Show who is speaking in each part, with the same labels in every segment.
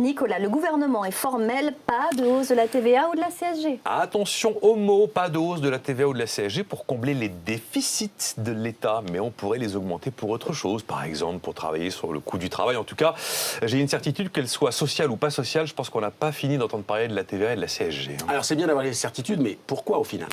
Speaker 1: Nicolas, le gouvernement est formel, pas de hausse de la TVA ou de la CSG.
Speaker 2: Attention aux mots, pas de hausse de la TVA ou de la CSG pour combler les déficits de l'État, mais on pourrait les augmenter pour autre chose, par exemple pour travailler sur le coût du travail. En tout cas, j'ai une certitude qu'elle soit sociale ou pas sociale, je pense qu'on n'a pas fini d'entendre parler de la TVA et de la CSG.
Speaker 3: Alors c'est bien d'avoir les certitudes, mais pourquoi au final?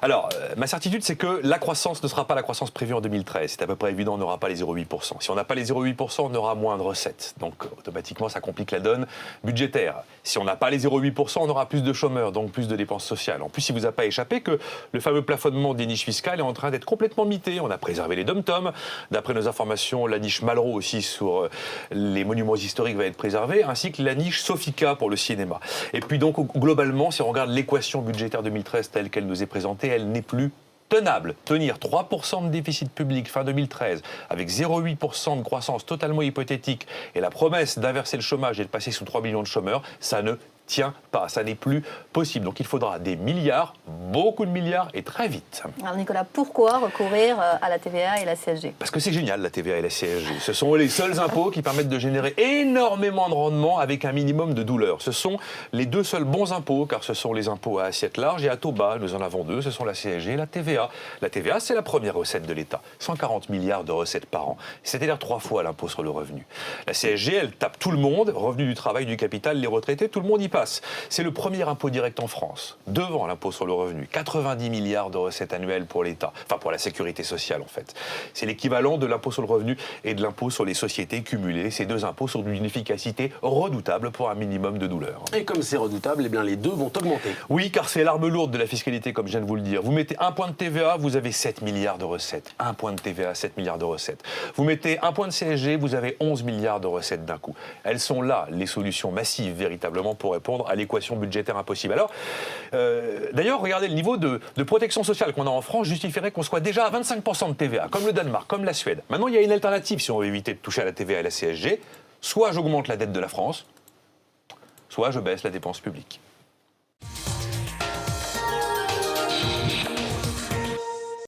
Speaker 2: Alors, ma certitude, c'est que la croissance ne sera pas la croissance prévue en 2013. C'est à peu près évident, on n'aura pas les 0,8%. Si on n'a pas les 0,8%, on aura moins de recettes. Donc, automatiquement, ça complique la donne budgétaire. Si on n'a pas les 0,8%, on aura plus de chômeurs, donc plus de dépenses sociales. En plus, il ne vous a pas échappé que le fameux plafonnement des niches fiscales est en train d'être complètement mité. On a préservé les dom-toms. D'après nos informations, la niche Malraux aussi sur les monuments historiques va être préservée, ainsi que la niche Sofica pour le cinéma. Et puis donc, globalement, si on regarde l'équation budgétaire 2013 telle qu'elle nous est présentée, elle n'est plus tenable. Tenir 3% de déficit public fin 2013 avec 0,8% de croissance totalement hypothétique et la promesse d'inverser le chômage et de passer sous 3 millions de chômeurs, ça ne tient pas, ça n'est plus possible. Donc il faudra des milliards, beaucoup de milliards et très vite.
Speaker 1: Alors Nicolas, pourquoi recourir à la TVA et la CSG?
Speaker 2: Parce que c'est génial la TVA et la CSG. Ce sont les seuls impôts qui permettent de générer énormément de rendement avec un minimum de douleur. Ce sont les deux seuls bons impôts, car ce sont les impôts à assiette large et à taux bas. Nous en avons deux, ce sont la CSG et la TVA. La TVA, c'est la première recette de l'État. 140 milliards de recettes par an. C'est-à-dire 3 fois l'impôt sur le revenu. La CSG, elle tape tout le monde, revenu du travail, du capital, les retraités, tout le monde y passe. C'est le premier impôt direct en France, devant l'impôt sur le revenu. 90 milliards de recettes annuelles pour l'État, enfin pour la sécurité sociale en fait. C'est l'équivalent de l'impôt sur le revenu et de l'impôt sur les sociétés cumulées. Ces deux impôts sont d'une efficacité redoutable pour un minimum de douleur.
Speaker 3: Et comme c'est redoutable, eh bien les deux vont augmenter.
Speaker 2: Oui, car c'est l'arme lourde de la fiscalité, comme je viens de vous le dire. Vous mettez un point de TVA, vous avez 7 milliards de recettes. Un point de TVA, 7 milliards de recettes. Vous mettez un point de CSG, vous avez 11 milliards de recettes d'un coup. Elles sont là, les solutions massives, véritablement, pour répondre à l'équation budgétaire impossible. Alors, d'ailleurs, regardez le niveau de protection sociale qu'on a en France justifierait qu'on soit déjà à 25% de TVA, comme le Danemark, comme la Suède. Maintenant, il y a une alternative si on veut éviter de toucher à la TVA et à la CSG. Soit j'augmente la dette de la France, soit je baisse la dépense publique.